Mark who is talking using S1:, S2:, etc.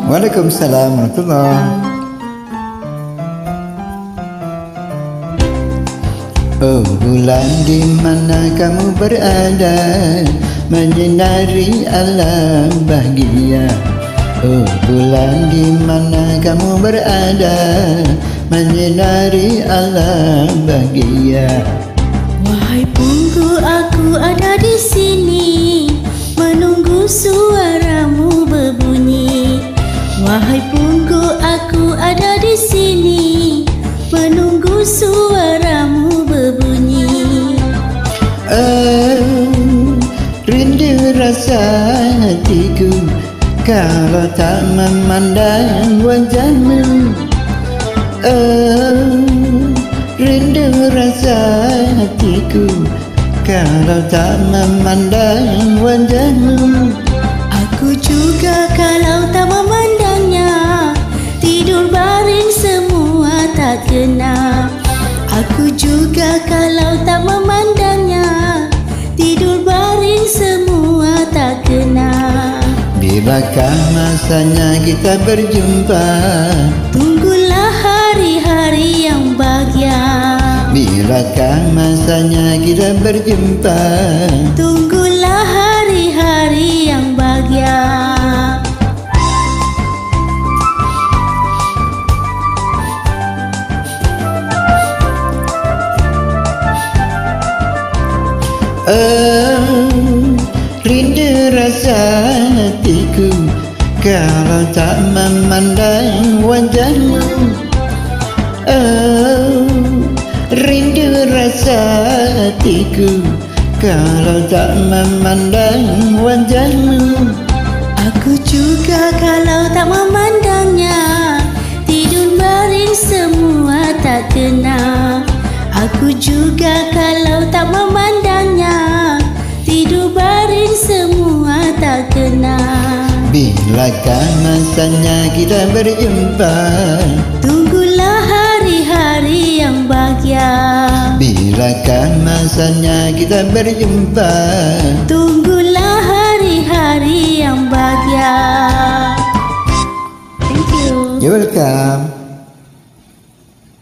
S1: Waalaikumsalam warahmatullahi. Oh bulan, di mana kamu berada, menyinari alam bahagia. Oh bulan, di mana kamu berada, menyinari alam bahagia.
S2: Wahai Punggu, aku ada di sini, menunggu suaramu berbunyi. Wahai Punggu, aku ada di sini, menunggu suaramu berbunyi.
S1: Rindu rasa hatiku kalau tak memandang wajahmu. Rindu rasa hatiku kalau tak memandang wajahmu.
S2: Aku juga kalau tak memandangnya, tidur baring semua tak kena. Aku juga kalau tak memandangnya, tidur baring semua tak kena.
S1: Bilakah masanya kita berjumpa?
S2: Tunggulah hari-hari yang bahagia.
S1: Bilakah masanya kita berjumpa?
S2: Tunggulah hari-hari yang bahagia.
S1: Rindu rasa hatiku kalau tak memandang wajahmu. Rindu rasa hatiku kalau tak memandang wajahmu.
S2: Aku juga kalau tak memandangnya, tidur baring semua tak kena. Aku juga kalau tak memandangnya, tidur baring semua tak kena.
S1: Bilakah masanya kita berjumpa?
S2: Tunggulah hari-hari yang bahagia.
S1: Bilakah masanya kita berjumpa?
S2: Tunggulah hari-hari yang bahagia. Thank you.
S1: You're welcome.